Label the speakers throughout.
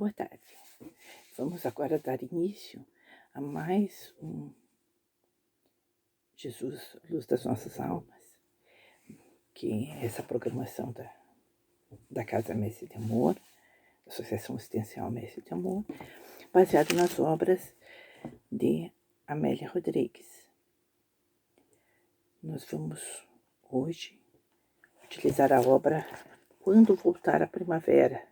Speaker 1: Boa tarde. Vamos agora dar início a mais um Jesus, Luz das Nossas Almas, que é essa programação da Casa Mestre de Amor, Associação Assistencial Mestre de Amor, baseado nas obras de Amélia Rodrigues. Nós vamos hoje utilizar a obra Quando Voltar a Primavera.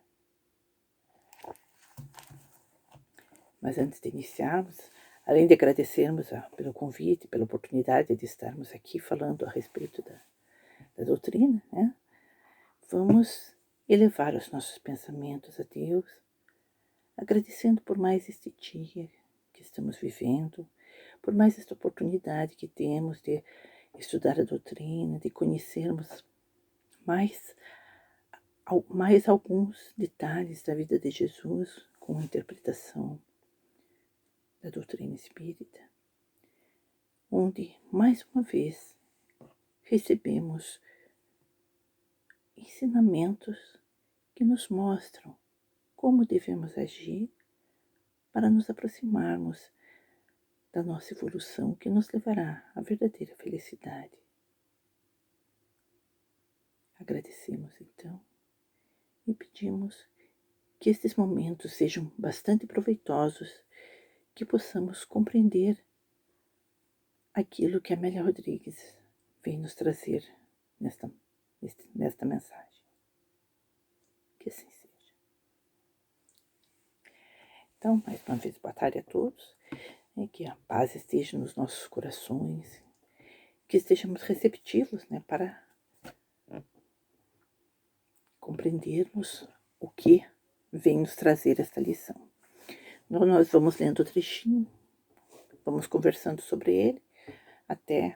Speaker 1: Mas antes de iniciarmos, além de agradecermos pelo convite, pela oportunidade de estarmos aqui falando a respeito da doutrina, né? Vamos elevar os nossos pensamentos a Deus, agradecendo por mais este dia que estamos vivendo, por mais esta oportunidade que temos de estudar a doutrina, de conhecermos mais alguns detalhes da vida de Jesus com a interpretação da doutrina espírita, onde, mais uma vez, recebemos ensinamentos que nos mostram como devemos agir para nos aproximarmos da nossa evolução que nos levará à verdadeira felicidade. Agradecemos, então, e pedimos que estes momentos sejam bastante proveitosos, que possamos compreender aquilo que Amélia Rodrigues vem nos trazer nesta mensagem. Que assim seja. Então, mais uma vez, boa tarde a todos, que a paz esteja nos nossos corações, que estejamos receptivos, para compreendermos o que vem nos trazer esta lição. Então, nós vamos lendo o trechinho, vamos conversando sobre ele, até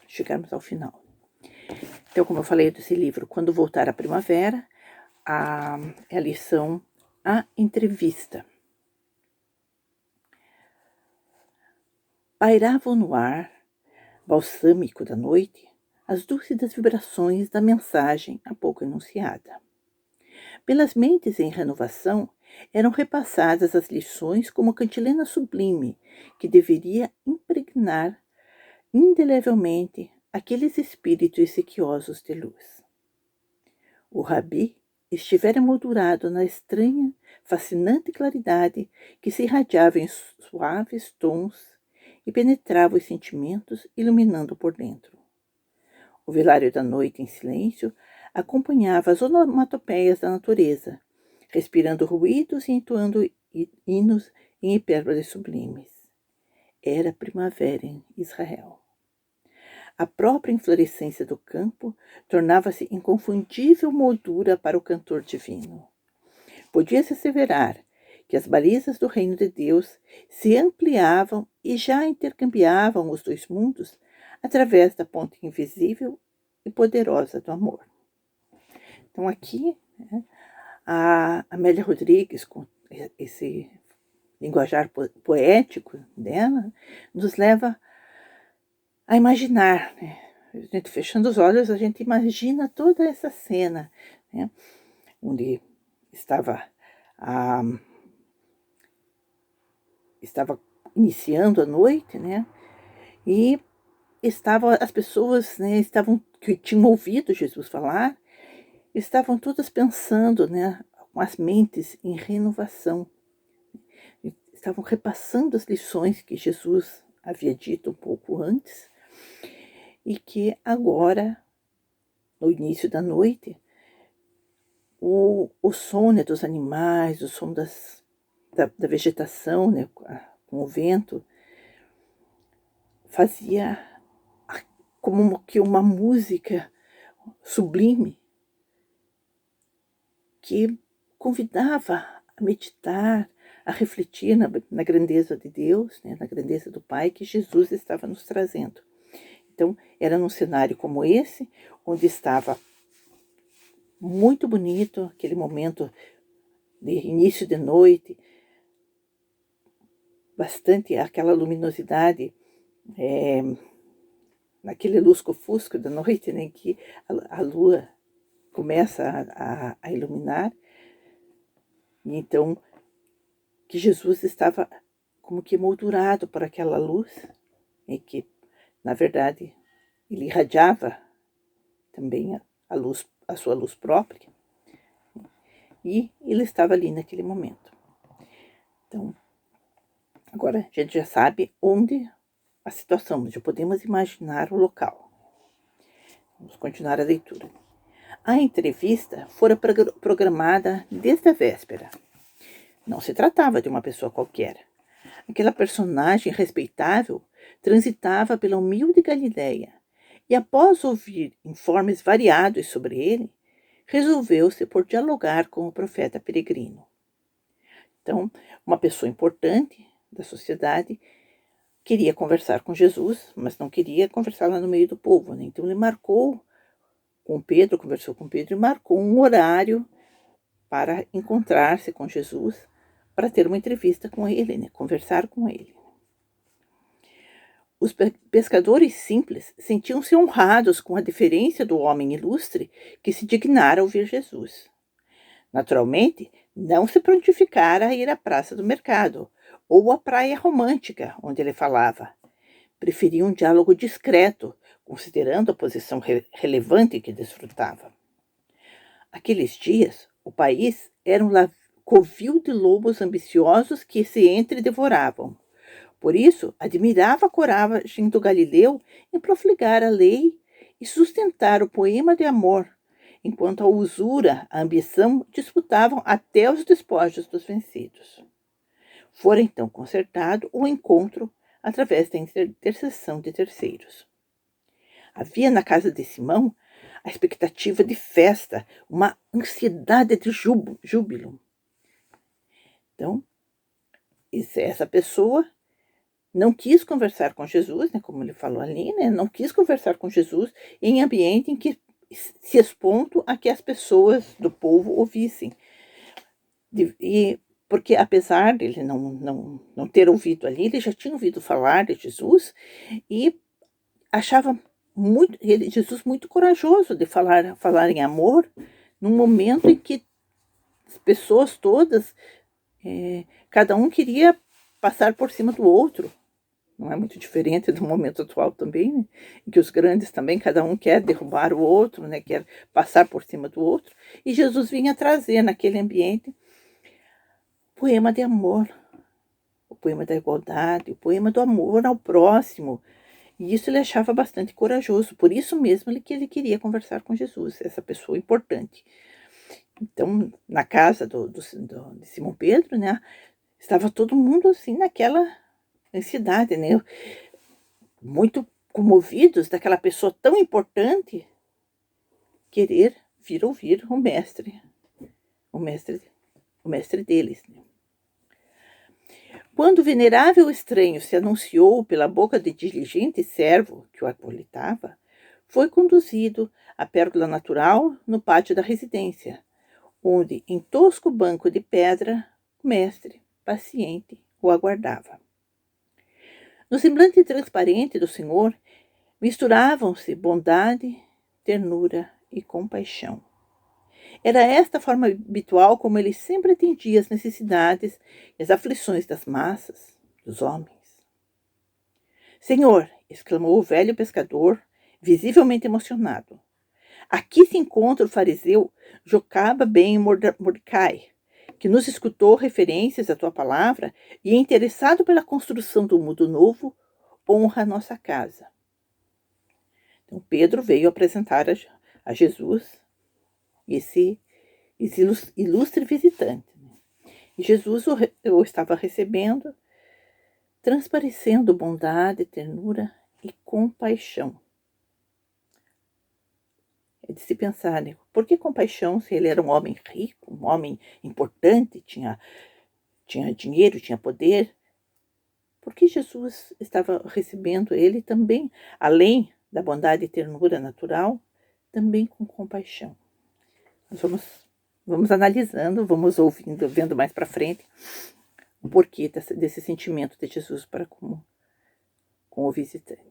Speaker 1: chegarmos ao final. Então, como eu falei desse livro, Quando Voltar a Primavera, é a lição A Entrevista. Pairavam no ar, balsâmico da noite, as dúlcidas vibrações da mensagem há pouco enunciada. Pelas mentes em renovação, eram repassadas as lições como cantilena sublime que deveria impregnar indelevelmente aqueles espíritos exequiosos de luz. O Rabi estivera moldurado na estranha, fascinante claridade que se irradiava em suaves tons e penetrava os sentimentos, iluminando por dentro. O velário da noite em silêncio acompanhava as onomatopeias da natureza, respirando ruídos e entoando hinos em hipérboles sublimes. Era primavera em Israel. A própria inflorescência do campo tornava-se inconfundível moldura para o cantor divino. Podia-se asseverar que as balizas do reino de Deus se ampliavam e já intercambiavam os dois mundos através da ponte invisível e poderosa do amor. Então aqui, a Amélia Rodrigues, com esse linguajar poético dela, nos leva a imaginar, A gente, fechando os olhos, a gente imagina toda essa cena, onde estava iniciando a noite, e as pessoas, que tinham ouvido Jesus falar, estavam todas pensando, com as mentes em renovação. Estavam repassando as lições que Jesus havia dito um pouco antes e que agora, no início da noite, o som dos animais, o som da vegetação, com o vento, fazia como que uma música sublime que convidava a meditar, a refletir na grandeza de Deus, na grandeza do Pai que Jesus estava nos trazendo. Então, era num cenário como esse, onde estava muito bonito, aquele momento de início de noite, bastante aquela luminosidade, naquele lusco-fusco da noite, que a lua começa a iluminar, E então, que Jesus estava como que moldurado por aquela luz, e que, na verdade, ele irradiava também a luz, a sua luz própria, e ele estava ali naquele momento. Então, agora a gente já sabe onde a situação, já podemos imaginar o local. Vamos continuar a leitura. A entrevista fora programada desde a véspera. Não se tratava de uma pessoa qualquer. Aquela personagem respeitável transitava pela humilde Galileia e, após ouvir informes variados sobre ele, resolveu-se por dialogar com o profeta peregrino. Então, uma pessoa importante da sociedade queria conversar com Jesus, mas não queria conversar lá no meio do povo, né? Então ele conversou com Pedro e marcou um horário para encontrar-se com Jesus, para ter uma entrevista com ele, né? Conversar com ele. Os pescadores simples sentiam-se honrados com a deferência do homem ilustre que se dignara ouvir Jesus. Naturalmente, não se prontificara a ir à praça do mercado ou à praia romântica, onde ele falava. Preferia um diálogo discreto, considerando a posição relevante que desfrutava. Aqueles dias, o país era um covil de lobos ambiciosos que se entredevoravam. Por isso, admirava a coragem do Galileu em profligar a lei e sustentar o poema de amor, enquanto a usura, a ambição disputavam até os despojos dos vencidos. Fora então concertado o encontro através da intercessão de terceiros. Havia na casa de Simão a expectativa de festa, uma ansiedade de júbilo. Então, essa pessoa não quis conversar com Jesus, né, como ele falou ali, né, não quis conversar com Jesus em ambiente em que se expondo a que as pessoas do povo ouvissem. Porque apesar dele não ter ouvido ali, ele já tinha ouvido falar de Jesus e achava Jesus muito corajoso de falar em amor num momento em que as pessoas todas, cada um queria passar por cima do outro. Não é muito diferente do momento atual também, né? Em que os grandes também, cada um quer derrubar o outro, né? Quer passar por cima do outro. E Jesus vinha trazer naquele ambiente o poema de amor, o poema da igualdade, o poema do amor ao próximo. E isso ele achava bastante corajoso. Por isso mesmo que ele queria conversar com Jesus, essa pessoa importante. Então, na casa de Simão Pedro, né? Estava todo mundo assim naquela ansiedade, né? Muito comovidos daquela pessoa tão importante querer vir ouvir o mestre deles. Né? Quando o venerável estranho se anunciou pela boca de diligente servo que o acolitava, foi conduzido à pérgola natural no pátio da residência, onde, em tosco banco de pedra, o mestre, paciente, o aguardava. No semblante transparente do Senhor misturavam-se bondade, ternura e compaixão. Era esta a forma habitual como ele sempre atendia as necessidades e as aflições das massas, dos homens. Senhor, exclamou o velho pescador, visivelmente emocionado, aqui se encontra o fariseu Jocaba ben Mordecai, que nos escutou referências à tua palavra e, interessado pela construção do mundo novo, honra a nossa casa. Então, Pedro veio apresentar a Jesus esse ilustre visitante. E Jesus o estava recebendo, transparecendo bondade, ternura e compaixão. É de se pensar, né? Por que compaixão se ele era um homem rico, um homem importante, tinha dinheiro, tinha poder? Por que Jesus estava recebendo ele também, além da bondade e ternura natural, também com compaixão? Nós vamos analisando, vamos ouvindo, vendo mais para frente o porquê desse sentimento de Jesus para com o visitante.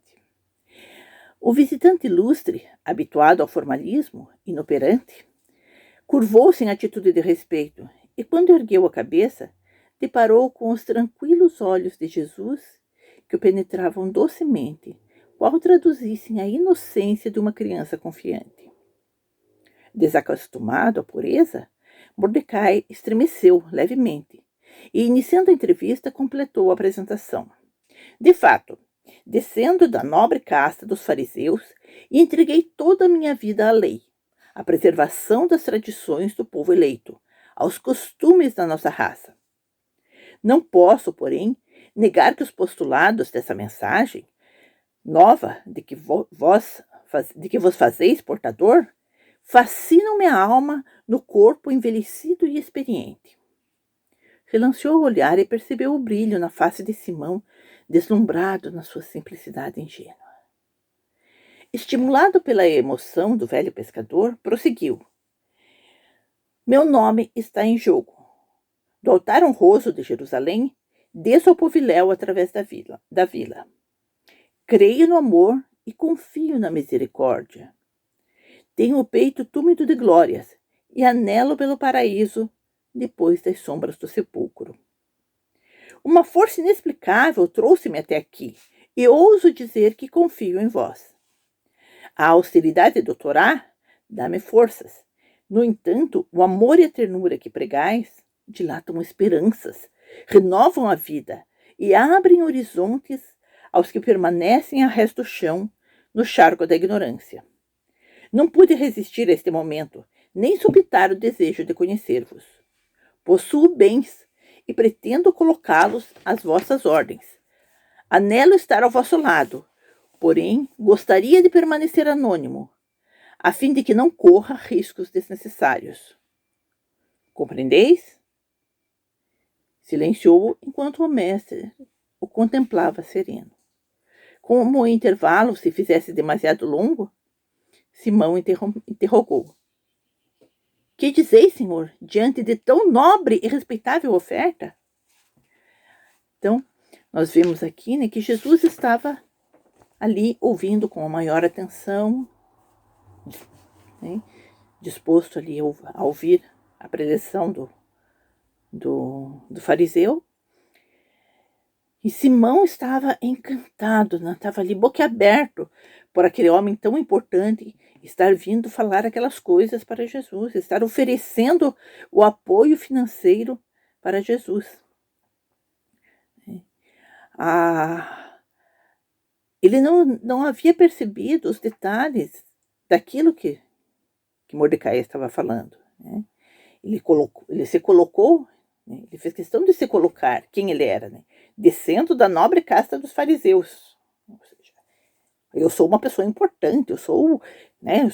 Speaker 1: O visitante ilustre, habituado ao formalismo, inoperante, curvou-se em atitude de respeito e quando ergueu a cabeça, deparou com os tranquilos olhos de Jesus que o penetravam docemente, qual traduzissem a inocência de uma criança confiante. Desacostumado à pureza, Mordecai estremeceu levemente e, iniciando a entrevista, completou a apresentação. De fato, descendo da nobre casta dos fariseus, e entreguei toda a minha vida à lei, à preservação das tradições do povo eleito, aos costumes da nossa raça. Não posso, porém, negar que os postulados dessa mensagem nova de que vos fazeis portador fascinam minha alma no corpo envelhecido e experiente. Relanceou o olhar e percebeu o brilho na face de Simão, deslumbrado na sua simplicidade ingênua. Estimulado pela emoção do velho pescador, prosseguiu. Meu nome está em jogo. Do altar honroso de Jerusalém, desço ao poviléu através da vila. Creio no amor e confio na misericórdia. Tenho o peito túmido de glórias e anelo pelo paraíso depois das sombras do sepulcro. Uma força inexplicável trouxe-me até aqui e ouso dizer que confio em vós. A austeridade do Torá dá-me forças. No entanto, o amor e a ternura que pregais dilatam esperanças, renovam a vida e abrem horizontes aos que permanecem a resto do chão no charco da ignorância. Não pude resistir a este momento, nem subitar o desejo de conhecer-vos. Possuo bens e pretendo colocá-los às vossas ordens. Anelo estar ao vosso lado, porém gostaria de permanecer anônimo, a fim de que não corra riscos desnecessários. Compreendeis? Silenciou enquanto o mestre o contemplava sereno. Como o intervalo se fizesse demasiado longo, Simão interrogou. Que dizeis, senhor, diante de tão nobre e respeitável oferta? Então, nós vemos aqui, né, que Jesus estava ali ouvindo com a maior atenção, né, disposto ali a ouvir a preleção do fariseu. E Simão estava encantado, né? Estava ali boquiaberto por aquele homem tão importante estar vindo falar aquelas coisas para Jesus, estar oferecendo o apoio financeiro para Jesus. Ele não havia percebido os detalhes daquilo que Mordecai estava falando. Né? Ele se colocou, né? Ele fez questão de se colocar quem ele era, né? Descendo da nobre casta dos fariseus. Ou seja, eu sou uma pessoa importante, eu sou né,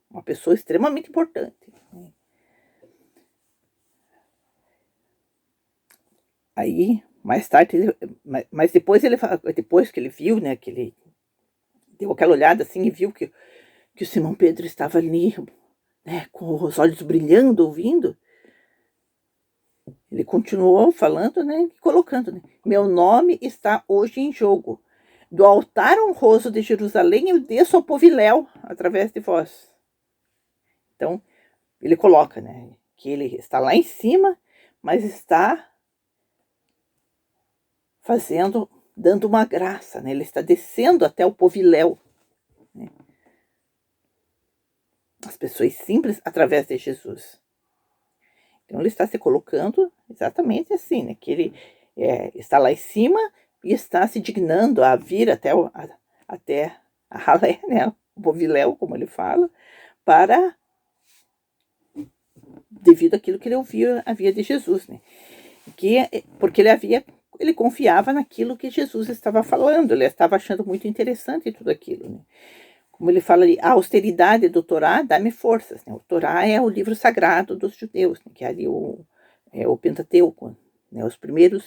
Speaker 1: uma pessoa extremamente importante. Né? Aí, mais tarde, mas depois que ele viu, né, que ele deu aquela olhada assim e viu que o Simão Pedro estava ali, né, com os olhos brilhando, ouvindo, ele continuou falando, né, colocando, né, meu nome está hoje em jogo. Do altar honroso de Jerusalém eu desço ao poviléu através de vós. Então, ele coloca, né, que ele está lá em cima, mas está dando uma graça, né, ele está descendo até o poviléu. Né, as pessoas simples através de Jesus. Então, ele está se colocando exatamente assim, né, que ele está lá em cima e está se dignando a vir até a ralé, né, o poviléu, como ele fala, devido àquilo que ele havia de Jesus, né, porque ele confiava naquilo que Jesus estava falando, ele estava achando muito interessante tudo aquilo, né. Como ele fala ali, a austeridade do Torá dá-me forças. Né? O Torá é o livro sagrado dos judeus, né? Que é ali o Pentateuco, né? Os primeiros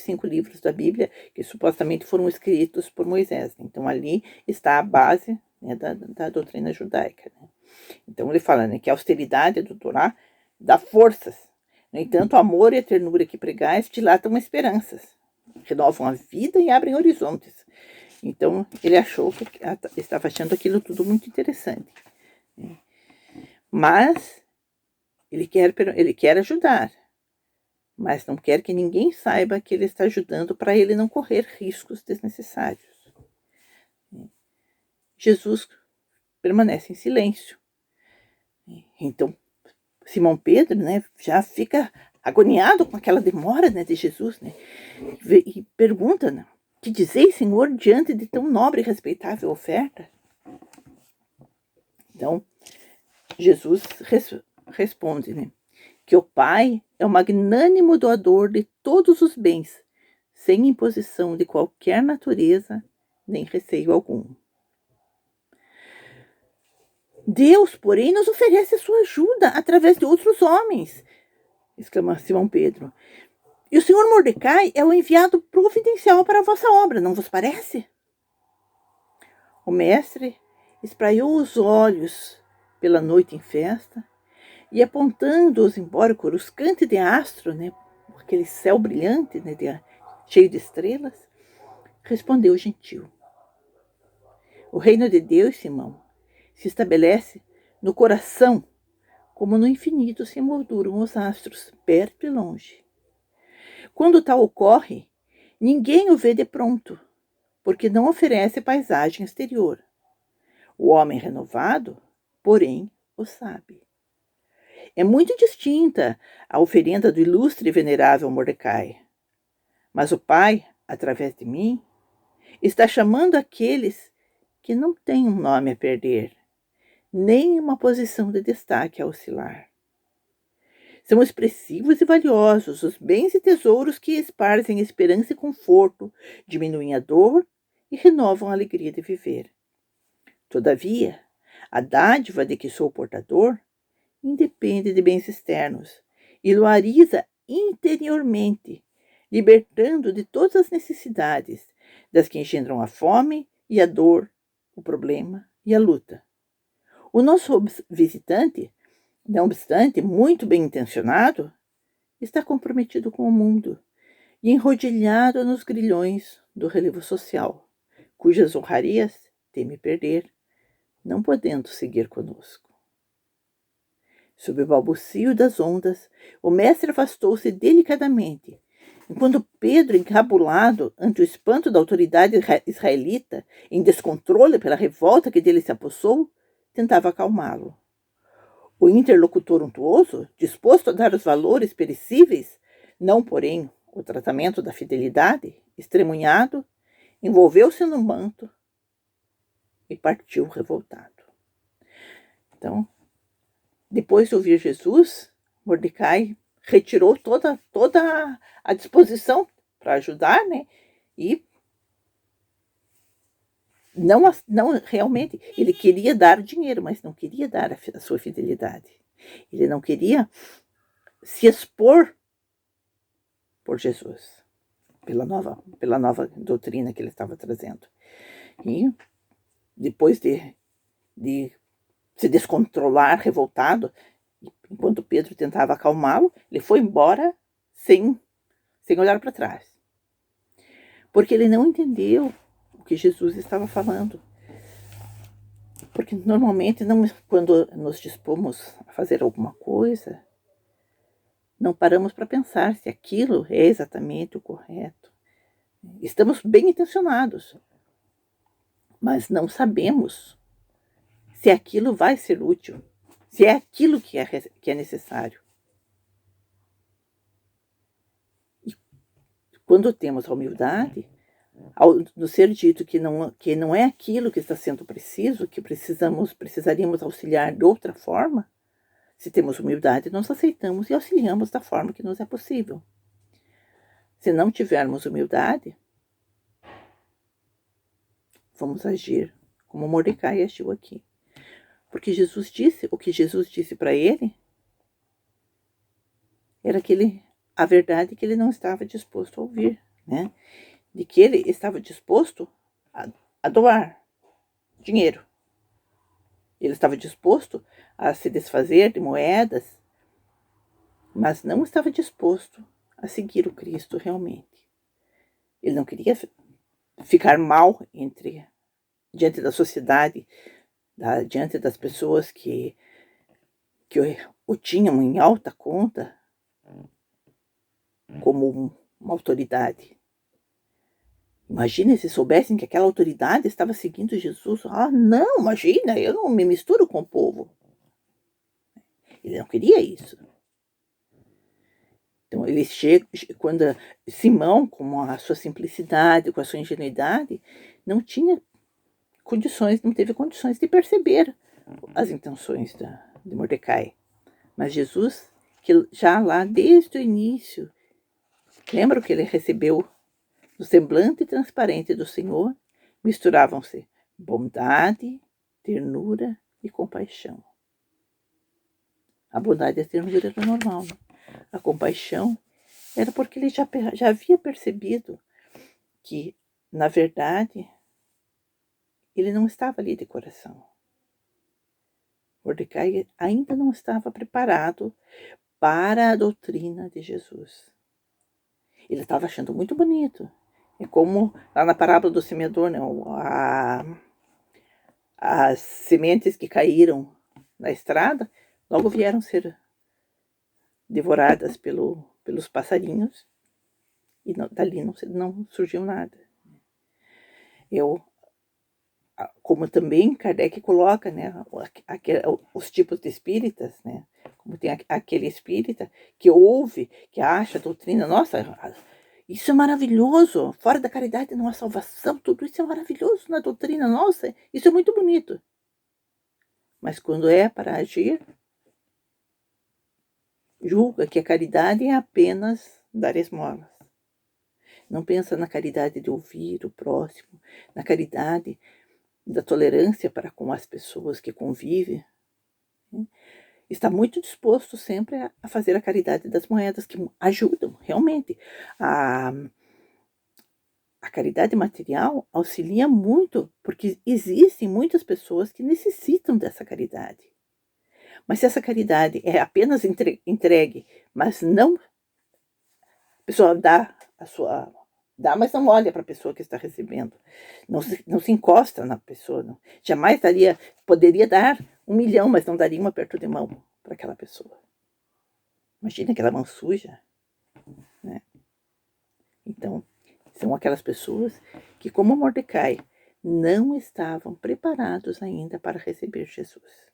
Speaker 1: 5 livros da Bíblia que supostamente foram escritos por Moisés. Né? Então ali está a base, né, da doutrina judaica. Né? Então ele fala, né, que a austeridade do Torá dá forças. No entanto, o amor e a ternura que pregais dilatam esperanças, renovam a vida e abrem horizontes. Então, ele estava achando aquilo tudo muito interessante. Mas, Ele quer ajudar, mas não quer que ninguém saiba que ele está ajudando para ele não correr riscos desnecessários. Jesus permanece em silêncio. Então, Simão Pedro, né, já fica agoniado com aquela demora, né, de Jesus, né, e pergunta, né, que dizeis, Senhor, diante de tão nobre e respeitável oferta? Então, Jesus responde, né, que o Pai é o magnânimo doador de todos os bens, sem imposição de qualquer natureza, nem receio algum. Deus, porém, nos oferece a sua ajuda através de outros homens, exclama Simão Pedro. E o senhor Mordecai é o enviado providencial para a vossa obra, não vos parece? O mestre espraiou os olhos pela noite em festa e, apontando-os embora o coruscante de astro, né, aquele céu brilhante, né, cheio de estrelas, respondeu gentil. O reino de Deus, Simão, se estabelece no coração, como no infinito se molduram os astros, perto e longe. Quando tal ocorre, ninguém o vê de pronto, porque não oferece paisagem exterior. O homem renovado, porém, o sabe. É muito distinta a oferenda do ilustre e venerável Mordecai. Mas o Pai, através de mim, está chamando aqueles que não têm um nome a perder, nem uma posição de destaque a oscilar. São expressivos e valiosos os bens e tesouros que esparzem esperança e conforto, diminuem a dor e renovam a alegria de viver. Todavia, a dádiva de que sou portador independe de bens externos e luariza interiormente, libertando de todas as necessidades, das que engendram a fome e a dor, o problema e a luta. O nosso visitante, não obstante muito bem intencionado, está comprometido com o mundo e enrodilhado nos grilhões do relevo social, cujas honrarias teme perder, não podendo seguir conosco. Sob o balbucio das ondas, o mestre afastou-se delicadamente, enquanto Pedro, encabulado ante o espanto da autoridade israelita, em descontrole pela revolta que dele se apossou, tentava acalmá-lo. O interlocutor untuoso, disposto a dar os valores perecíveis, não, porém, o tratamento da fidelidade, estremunhado, envolveu-se no manto e partiu revoltado. Então, depois de ouvir Jesus, Mordecai retirou toda a disposição para ajudar, né? E não realmente, ele queria dar dinheiro, mas não queria dar a sua fidelidade. Ele não queria se expor por Jesus, pela nova doutrina que ele estava trazendo. E depois de se descontrolar, revoltado, enquanto Pedro tentava acalmá-lo, ele foi embora sem olhar para trás. Porque ele não entendeu o que Jesus estava falando. Porque normalmente, quando nos dispomos a fazer alguma coisa, não paramos para pensar se aquilo é exatamente o correto. Estamos bem intencionados, mas não sabemos se aquilo vai ser útil, se é aquilo que é necessário. E quando temos a humildade, ao nos ser dito que não é aquilo que está sendo preciso, que precisaríamos auxiliar de outra forma, se temos humildade, nós aceitamos e auxiliamos da forma que nos é possível. Se não tivermos humildade, vamos agir como Mordecai agiu aqui. Porque o que Jesus disse para ele era a verdade que ele não estava disposto a ouvir, né? De que ele estava disposto a doar dinheiro. Ele estava disposto a se desfazer de moedas, mas não estava disposto a seguir o Cristo realmente. Ele não queria ficar mal diante da sociedade, diante das pessoas que que o tinham em alta conta como uma autoridade. Imagina se soubessem que aquela autoridade estava seguindo Jesus. Ah, não, imagina, eu não me misturo com o povo. Ele não queria isso. Então, ele chega, quando Simão, com a sua simplicidade, com a sua ingenuidade, não tinha condições, não teve condições de perceber as intenções de Mordecai. Mas Jesus, que já lá desde o início, lembra o que ele recebeu no semblante transparente do Senhor, misturavam-se bondade, ternura e compaixão. A bondade e a ternura era normal, né? A compaixão era porque ele já havia percebido que, na verdade, ele não estava ali de coração. Mordecai ainda não estava preparado para a doutrina de Jesus. Ele estava achando muito bonito. É como lá na parábola do semeador, né? As sementes que caíram na estrada logo vieram ser devoradas pelos passarinhos e dali não surgiu nada. Como também Kardec coloca, né, os tipos de espíritas, né, como tem aquele espírita que ouve, que acha a doutrina, nossa, isso é maravilhoso, fora da caridade não há salvação, tudo isso é maravilhoso na doutrina, nossa, isso é muito bonito. Mas quando é para agir, julga que a caridade é apenas dar esmolas. Não pensa na caridade de ouvir o próximo, na caridade da tolerância para com as pessoas que convivem. Está muito disposto sempre a fazer a caridade das moedas, que ajudam realmente. A caridade material auxilia muito, porque existem muitas pessoas que necessitam dessa caridade. Mas se essa caridade é apenas entregue, mas não, a pessoa dá, mas não olha para a pessoa que está recebendo. Não se encosta na pessoa. Não. Jamais poderia dar 1 milhão, mas não daria um aperto de mão para aquela pessoa. Imagina aquela mão suja. Né? Então, são aquelas pessoas que, como Mordecai, não estavam preparados ainda para receber Jesus.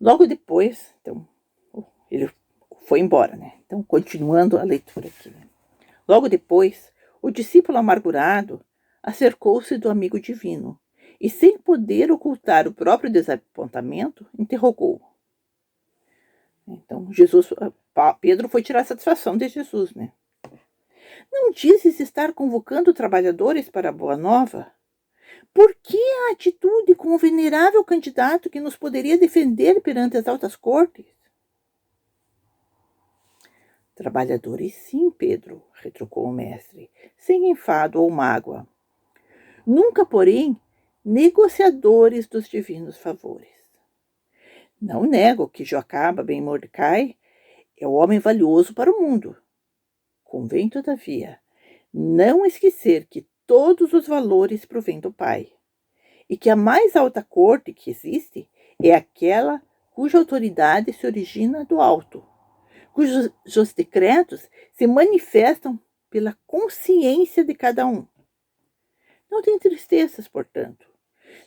Speaker 1: Logo depois, então, ele foi embora, né? Então, continuando a leitura aqui. Né? Logo depois, o discípulo amargurado acercou-se do amigo divino e, sem poder ocultar o próprio desapontamento, interrogou. Então, Pedro foi tirar satisfação de Jesus, né? Não dizes estar convocando trabalhadores para a Boa Nova? Por que a atitude com o venerável candidato que nos poderia defender perante as altas cortes? Trabalhadores sim, Pedro, retrucou o mestre, sem enfado ou mágoa. Nunca, porém, negociadores dos divinos favores. Não nego que Joacaba ben Mordecai é o homem valioso para o mundo. Convém, todavia, não esquecer que todos os valores provêm do Pai, e que a mais alta corte que existe é aquela cuja autoridade se origina do alto, cujos decretos se manifestam pela consciência de cada um. Não tem tristezas, portanto.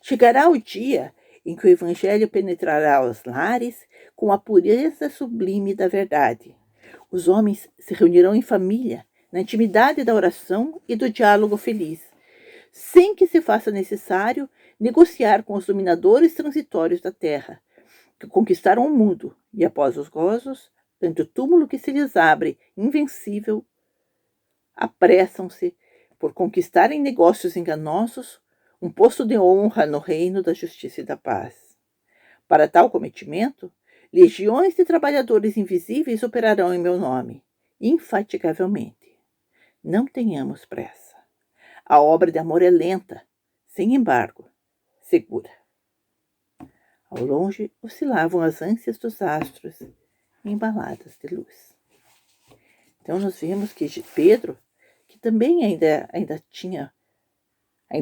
Speaker 1: Chegará o dia em que o Evangelho penetrará os lares com a pureza sublime da verdade. Os homens se reunirão em família, na intimidade da oração e do diálogo feliz, sem que se faça necessário negociar com os dominadores transitórios da terra, que conquistaram o mundo e, após os gozos, ante o túmulo que se lhes abre, invencível, apressam-se por conquistar em negócios enganosos um posto de honra no reino da justiça e da paz. Para tal cometimento, legiões de trabalhadores invisíveis operarão em meu nome, infatigavelmente. Não tenhamos pressa. A obra de amor é lenta, sem embargo, segura. Ao longe oscilavam as ânsias dos astros, embaladas de luz. Então nós vemos que Pedro, que também ainda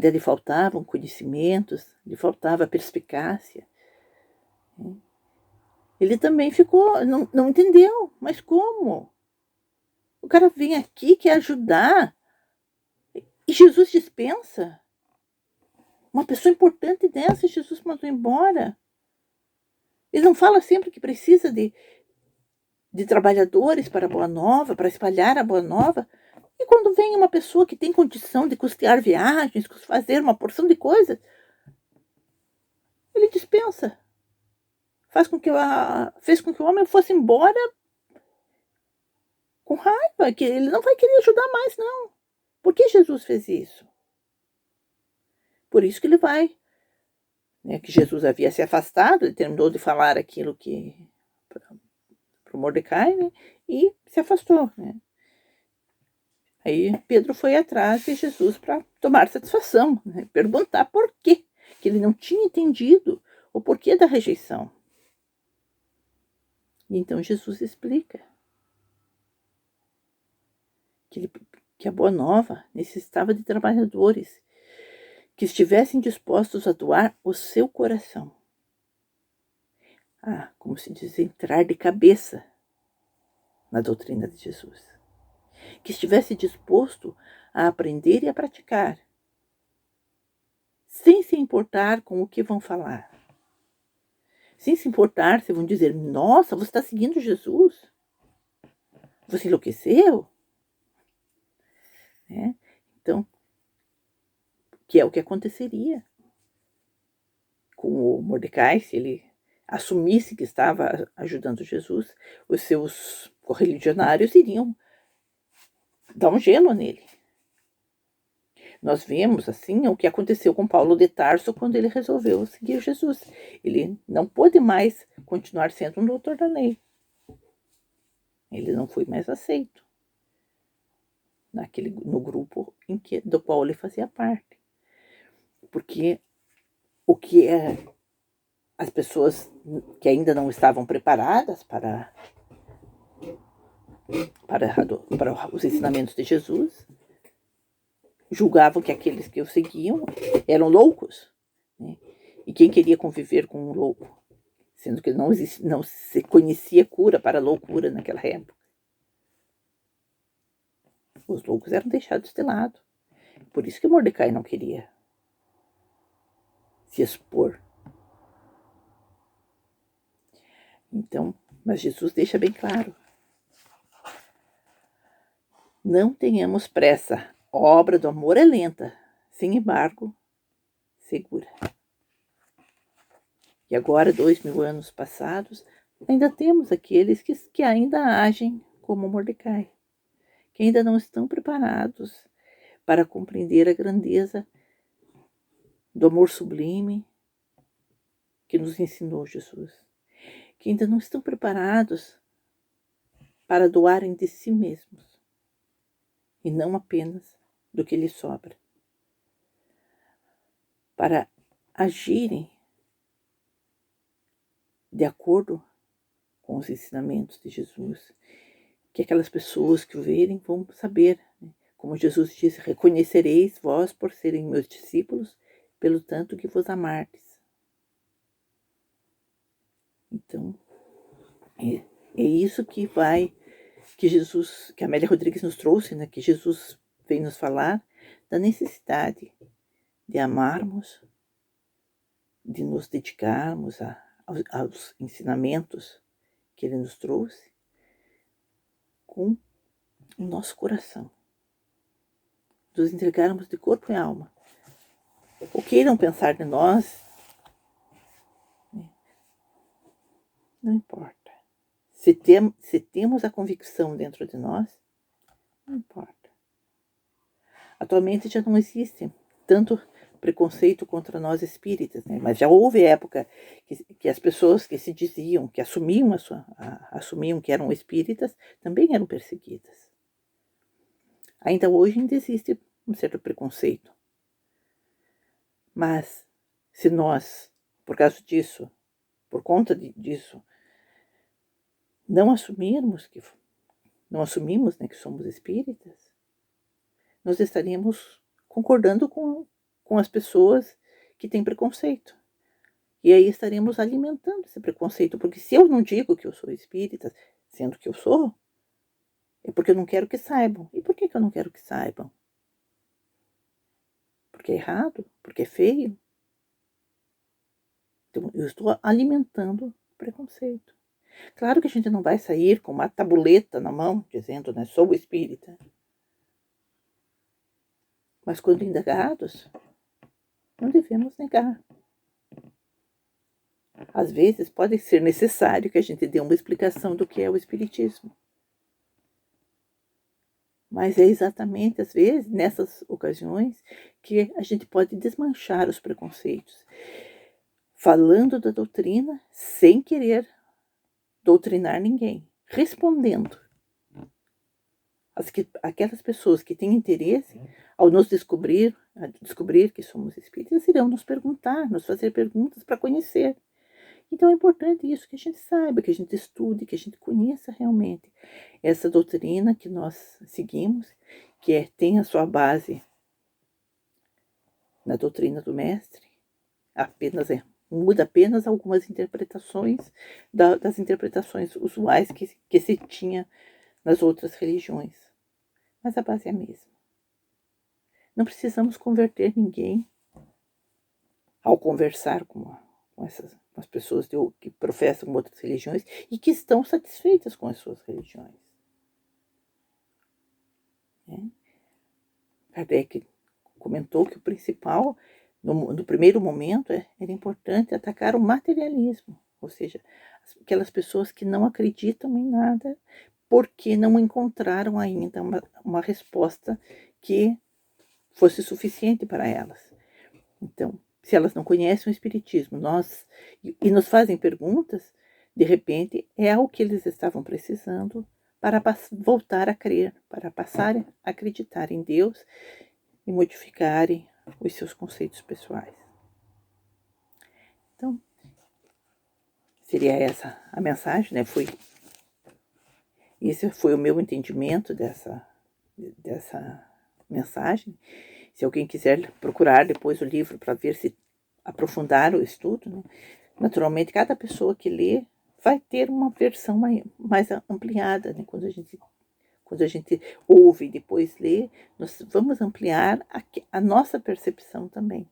Speaker 1: lhe faltavam conhecimentos, lhe faltava perspicácia, Ele também ficou, não entendeu, mas como? O cara vem aqui, quer ajudar, e Jesus dispensa? Uma pessoa importante dessa, Jesus mandou embora. Ele não fala sempre que precisa de trabalhadores para a Boa Nova, para espalhar a Boa Nova. E quando vem uma pessoa que tem condição de custear viagens, fazer uma porção de coisas, ele dispensa. Fez com que o homem fosse embora com raiva, que ele não vai querer ajudar mais, não. Por que Jesus fez isso? Por isso que ele vai. Né, que Jesus havia se afastado, ele terminou de falar aquilo que para o Mordecai, né, e se afastou. Né. Aí Pedro foi atrás de Jesus para tomar satisfação, né, perguntar por quê, que ele não tinha entendido o porquê da rejeição. E então Jesus explica que a Boa Nova necessitava de trabalhadores que estivessem dispostos a doar o seu coração. Como se diz, entrar de cabeça na doutrina de Jesus. Que estivesse disposto a aprender e a praticar, sem se importar com o que vão falar. Sem se importar se vão dizer, nossa, você está seguindo Jesus? Você enlouqueceu? Né? Então, que é o que aconteceria com o Mordecai, se ele assumisse que estava ajudando Jesus, os seus correligionários iriam dar um gelo nele. Nós vemos, assim, o que aconteceu com Paulo de Tarso quando ele resolveu seguir Jesus. Ele não pôde mais continuar sendo um doutor da lei. Ele não foi mais aceito no grupo do qual ele fazia parte. Porque o que as pessoas que ainda não estavam preparadas para os ensinamentos de Jesus julgavam que aqueles que o seguiam eram loucos, né? E quem queria conviver com um louco, sendo que não se conhecia cura para a loucura naquela época. Os loucos eram deixados de lado. Por isso que Mordecai não queria se expor. Então, mas Jesus deixa bem claro: não tenhamos pressa. A obra do amor é lenta, sem embargo, segura. E agora, 2000 anos passados, ainda temos aqueles que ainda agem como Mordecai, que ainda não estão preparados para compreender a grandeza do amor sublime que nos ensinou Jesus, que ainda não estão preparados para doarem de si mesmos, e não apenas do que lhes sobra, para agirem de acordo com os ensinamentos de Jesus, que aquelas pessoas que o verem vão saber, né? Como Jesus disse, reconhecereis vós por serem meus discípulos, pelo tanto que vos amardes. Então, é isso que que Amélia Rodrigues nos trouxe, né? Que Jesus vem nos falar da necessidade de amarmos, de nos dedicarmos aos ensinamentos que ele nos trouxe com o nosso coração. Nos entregarmos de corpo e alma. O queiram pensar de nós, não importa. Se temos a convicção dentro de nós, não importa. Atualmente já não existe tanto preconceito contra nós espíritas, né? Mas já houve época que as pessoas que se diziam, que assumiam que eram espíritas, também eram perseguidas. Ainda hoje existe um certo preconceito. Mas se nós, por conta disso, não assumimos, né, que somos espíritas, nós estaríamos concordando com as pessoas que têm preconceito, E aí estaremos alimentando esse preconceito, porque se eu não digo que eu sou espírita, sendo que eu sou, é porque eu não quero que saibam. E por que eu não quero que saibam? Porque é errado? Porque é feio? Então, eu estou alimentando o preconceito. Claro que a gente não vai sair com uma tabuleta na mão, dizendo, né, sou espírita. Mas quando indagados, não devemos negar. Às vezes pode ser necessário que a gente dê uma explicação do que é o espiritismo. Mas é exatamente, às vezes, nessas ocasiões, que a gente pode desmanchar os preconceitos, falando da doutrina sem querer doutrinar ninguém, respondendo. Aquelas pessoas que têm interesse, ao nos descobrir que somos espíritas, irão nos perguntar, nos fazer perguntas para conhecer. Então é importante isso, que a gente saiba, que a gente estude, que a gente conheça realmente essa doutrina que nós seguimos, que tem a sua base na doutrina do mestre, muda apenas algumas interpretações das interpretações usuais que se tinha nas outras religiões. Mas a base é a mesma. Não precisamos converter ninguém ao conversar com as pessoas que professam outras religiões e que estão satisfeitas com as suas religiões. Kardec comentou que o principal, no primeiro momento, era importante atacar o materialismo, ou seja, aquelas pessoas que não acreditam em nada porque não encontraram ainda uma resposta que fosse suficiente para elas. Então, se elas não conhecem o Espiritismo e nos fazem perguntas, de repente é o que eles estavam precisando para voltar a crer, para passarem a acreditar em Deus e modificarem os seus conceitos pessoais. Então, seria essa a mensagem, né? Esse foi o meu entendimento dessa mensagem. Se alguém quiser procurar depois o livro para ver se aprofundar o estudo, né? Naturalmente, cada pessoa que lê vai ter uma versão mais ampliada, né? Quando a gente ouve e depois lê, nós vamos ampliar a nossa percepção também.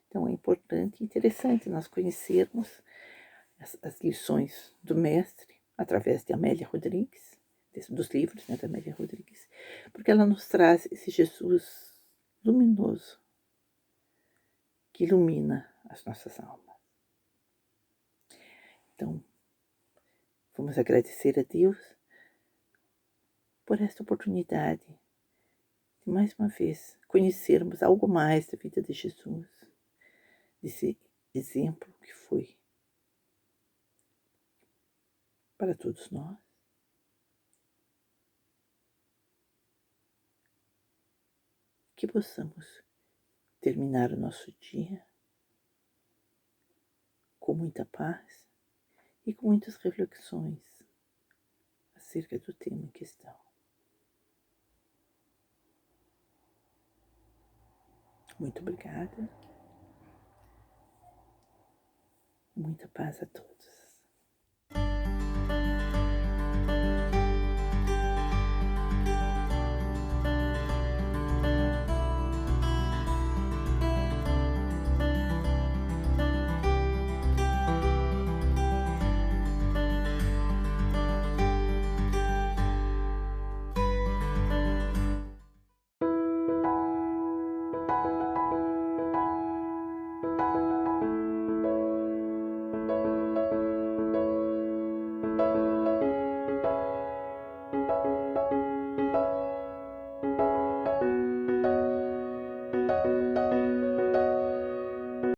Speaker 1: Então, é importante e interessante nós conhecermos as lições do mestre através de Amélia Rodrigues, dos livros, né, da Amélia Rodrigues, porque ela nos traz esse Jesus luminoso que ilumina as nossas almas. Então, vamos agradecer a Deus por esta oportunidade de, mais uma vez, conhecermos algo mais da vida de Jesus, desse exemplo que foi para todos nós. Que possamos terminar o nosso dia com muita paz e com muitas reflexões acerca do tema em questão. Muito obrigada. Muita paz a todos.